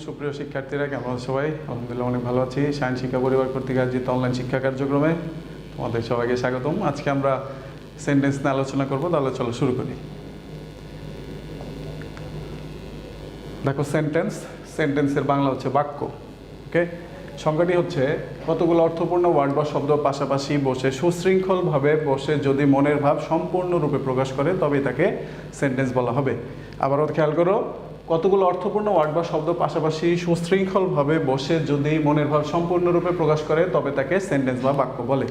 সুপ্রিয় শিক্ষার্থীরা, কেমন আছো সবাই? আলহামদুলিল্লাহ অনেক ভালো আছি। সায়েন্স শিক্ষা পরিবার কর্তৃক আয়োজিত অনলাইন শিক্ষা কার্যক্রমে তোমাদের সবাইকে স্বাগতম। আজকে আমরা সেন্টেন্স নিয়ে আলোচনা করব, তাহলে চলো শুরু করি। দেখো, সেন্টেন্সের বাংলা হচ্ছে বাক্য। ওকে, সংজ্ঞাটি হচ্ছে কতগুলো অর্থপূর্ণ ওয়ার্ড বা শব্দ পাশাপাশি বসে সুশৃঙ্খলভাবে বসে যদি মনের ভাব সম্পূর্ণরূপে প্রকাশ করে তবে তাকে সেন্টেন্স বলা হবে। আবারও খেয়াল করো, কতগুলো অর্থপূর্ণ ওয়ার্ড বা শব্দ পাশাপাশি সুশৃঙ্খলভাবে বসে যদি মনের ভাব সম্পূর্ণরূপে প্রকাশ করে তবে তাকে সেন্টেন্স বা বাক্য বলে।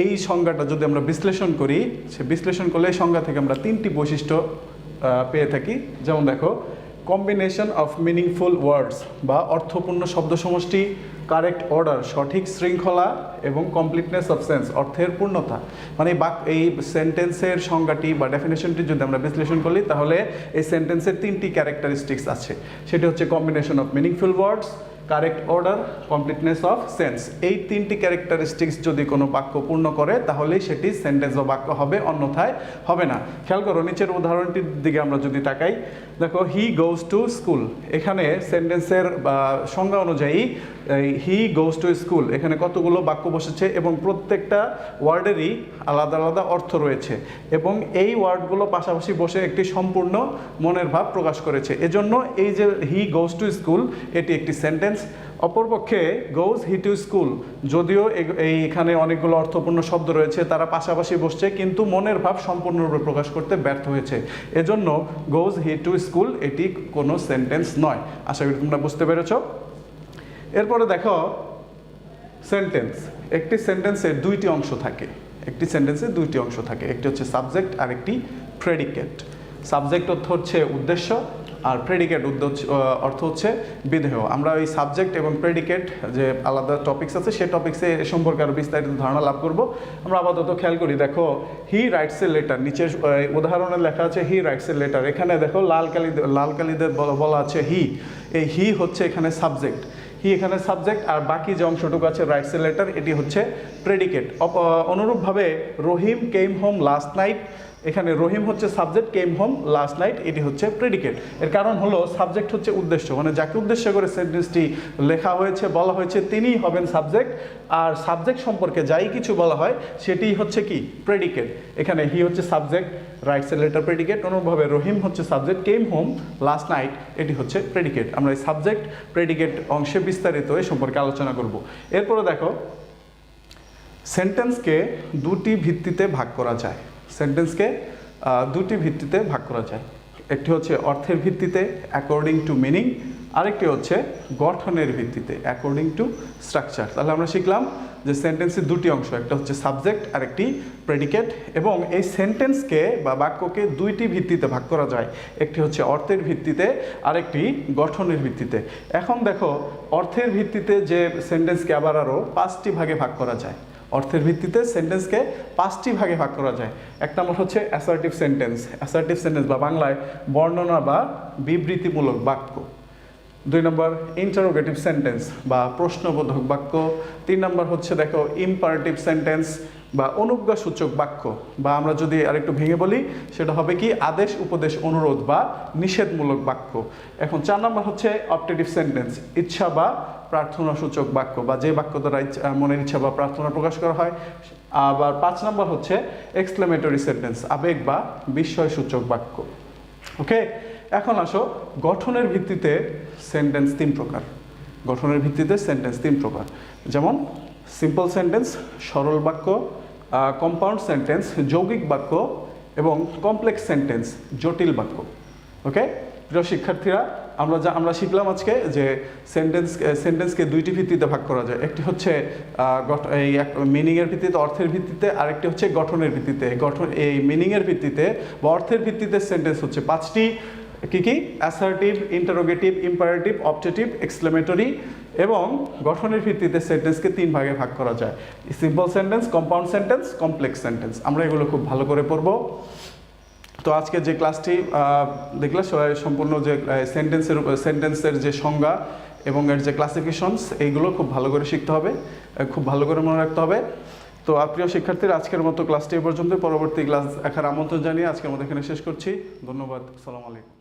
এই সংজ্ঞাটা যদি আমরা বিশ্লেষণ করি, সে বিশ্লেষণ করলে এই সংজ্ঞা থেকে আমরা তিনটি বৈশিষ্ট্য পেয়ে থাকি। যেমন দেখো, কম্বিনেশন অফ মিনিংফুল ওয়ার্ডস বা অর্থপূর্ণ শব্দ সমষ্টি, কারেক্ট অর্ডার সঠিক শৃঙ্খলা এবং কমপ্লিটনেস অফ সেন্স অর্থের পূর্ণতা। মানে এই সেন্টেন্সের সংজ্ঞাটি বা ডেফিনেশনটি যদি আমরা বিশ্লেষণ করি তাহলে এই সেন্টেন্সের তিনটি ক্যারেক্টারিস্টিক্স আছে। সেটি হচ্ছে combination of meaningful words, correct order, completeness of sense. এই তিনটি ক্যারেক্টারিস্টিক্স যদি কোনো বাক্য পূর্ণ করে তাহলেই সেটি সেন্টেন্স বা বাক্য হবে, অন্যথায় হবে না। খেয়াল করো, নিচের উদাহরণটির দিকে আমরা যদি তাকাই, দেখো হি গোজ টু স্কুল। এখানে সেন্টেন্সের সংজ্ঞা অনুযায়ী হি গোজ টু স্কুল এখানে কতগুলো বাক্য বসেছে এবং প্রত্যেকটা ওয়ার্ডেরই আলাদা আলাদা অর্থ রয়েছে এবং এই ওয়ার্ডগুলো পাশাপাশি বসে একটি সম্পূর্ণ মনের ভাব প্রকাশ করেছে। এজন্য এই যে হি গোজ টু স্কুল এটি একটি সেন্টেন্স। অপরপক্ষে গোজ হি টু স্কুল, যদিও এইখানে অনেকগুলো অর্থপূর্ণ শব্দ রয়েছে, তারা পাশাপাশি বসছে কিন্তু মনের ভাব সম্পূর্ণরূপে প্রকাশ করতে ব্যর্থ হয়েছে। এজন্য গোজ হি টু স্কুল এটি কোনো সেন্টেন্স নয়। আশা করি তোমরা বুঝতে পেরেছো। এরপরে দেখো, সেন্টেন্স, একটি সেন্টেন্সের দুইটি অংশ থাকে। একটি হচ্ছে সাবজেক্ট আর একটি প্রেডিকেট। সাবজেক্ট অর্থ হচ্ছে উদ্দেশ্য আর প্রেডিকেট অর্থ হচ্ছে বিধেয়। আমরা এই সাবজেক্ট এবং প্রেডিকেট যে আলাদা টপিকস আছে সেই টপিক্সে এ সম্পর্কে আরও বিস্তারিত ধারণা লাভ করব। আমরা আপাতত খেয়াল করি, দেখো হি রাইটস এ লেটার, নিচের উদাহরণে লেখা আছে হি রাইটস এ লেটার। এখানে দেখো লাল কালিতে বলা আছে হি। এই হি হচ্ছে এখানে সাবজেক্ট, এখানে সাবজেক্ট, আর বাকি যে অংশটুকু আছে রাইটস এ লেটার এটি হচ্ছে প্রেডিকেট। অনুরূপভাবে রহিম কেম হোম লাস্ট নাইট, এখানে রহিম হচ্ছে subject, came home last night এটি হচ্ছে প্রেডিকেট। এর কারণ হলো সাবজেক্ট হচ্ছে উদ্দেশ্য, মানে যাকে উদ্দেশ্য করে সেন্টেন্সটি লেখা হয়েছে বলা হয়েছে তিনিই হবেন সাবজেক্ট, আর সাবজেক্ট সম্পর্কে যাই কিছু বলা হয় সেটি হচ্ছে কি প্রেডিকেট। এখানে হি হচ্ছে subject, rights a letter predicate. অনুরূপভাবে রহিম হচ্ছে subject, came home last night এটি হচ্ছে প্রেডিকেট। আমরা এই সাবজেক্ট প্রেডিকেট অংশে বিস্তারিত এই সম্পর্কে আলোচনা করব। এরপরে দেখো, সেন্টেন্সকে দুটি ভিত্তিতে ভাগ করা যায়। একটি হচ্ছে অর্থের ভিত্তিতে অ্যাকর্ডিং টু মিনিং, আরেকটি হচ্ছে গঠনের ভিত্তিতে অ্যাকর্ডিং টু স্ট্রাকচার। তাহলে আমরা শিখলাম যে সেন্টেন্সের দুটি অংশ, একটা হচ্ছে সাবজেক্ট আর একটি প্রেডিকেট, এবং এই সেন্টেন্সকে বা বাক্যকে দুইটি ভিত্তিতে ভাগ করা যায়। একটি হচ্ছে অর্থের ভিত্তিতে, আরেকটি গঠনের ভিত্তিতে। এখন দেখো, অর্থের ভিত্তিতে যে সেন্টেন্সকে আবার আরও 5টি ভাগে ভাগ করা যায়। অর্থের ভিত্তিতে সেন্টেন্সকে 5টি ভাগে ভাগ করা যায়। এক নম্বর হচ্ছে অ্যাসার্টিভ সেন্টেন্স বা বাংলায় বর্ণনা বা বিবৃতিমূলক বাক্য। 2 নম্বর ইন্টারোগেটিভ সেন্টেন্স বা প্রশ্নবোধক বাক্য। 3 নম্বর হচ্ছে দেখো ইম্পারেটিভ সেন্টেন্স বা অনুজ্ঞাসূচক বাক্য, বা আমরা যদি আরেকটু ভেঙে বলি সেটা হবে কি আদেশ, উপদেশ, অনুরোধ বা নিষেধমূলক বাক্য। এখন 4 নম্বর হচ্ছে অপটেটিভ সেন্টেন্স, ইচ্ছা বা প্রার্থনাসূচক বাক্য, বা যে বাক্য দ্বারা মনের ইচ্ছা বা প্রার্থনা প্রকাশ করা হয়। আবার 5 নম্বর হচ্ছে এক্সক্লেমেটরি সেন্টেন্স, আবেগ বা বিস্ময়সূচক বাক্য। ওকে, এখন আসো, গঠনের ভিত্তিতে সেন্টেন্স 3 প্রকার। যেমন সিম্পল সেন্টেন্স, সরল বাক্য, কম্পাউন্ড সেন্টেন্স, যৌগিক বাক্য, এবং কমপ্লেক্স সেন্টেন্স, জটিল বাক্য। ওকে, প্রিয় শিক্ষার্থীরা, আমরা শিখলাম আজকে যে সেন্টেন্সকে দুইটি ভিত্তিতে ভাগ করা যায়। একটি হচ্ছে মিনিংয়ের ভিত্তিতে, অর্থের ভিত্তিতে, আরেকটি হচ্ছে গঠনের ভিত্তিতে। এই মিনিংয়ের ভিত্তিতে বা অর্থের ভিত্তিতে সেন্টেন্স হচ্ছে 5টি। কি assertive, interrogative, imperative, optative, exclamatory, এবং গঠনের ভিত্তিতে সেন্টেন্সকে 3 ভাগে ভাগ করা যায়: simple sentence, compound sentence, complex sentence. আমরা এগুলো খুব ভালো করে পড়ব। তো আজকে যে ক্লাসটি দেখলে সম্পূর্ণ যে সেন্টেন্সের যে সংজ্ঞা এবং এর যে ক্লাসিফিকেশনস, এইগুলো খুব ভালো করে শিখতে হবে, খুব ভালো করে মনে রাখতে হবে। তো প্রিয় শিক্ষার্থীরা, আজকের মতো ক্লাসটি এ পর্যন্ত। পরবর্তী ক্লাস দেখার আমন্ত্রণ জানিয়ে আজকের মতো এখানে শেষ করছি। ধন্যবাদ। আসসালামু আলাইকুম।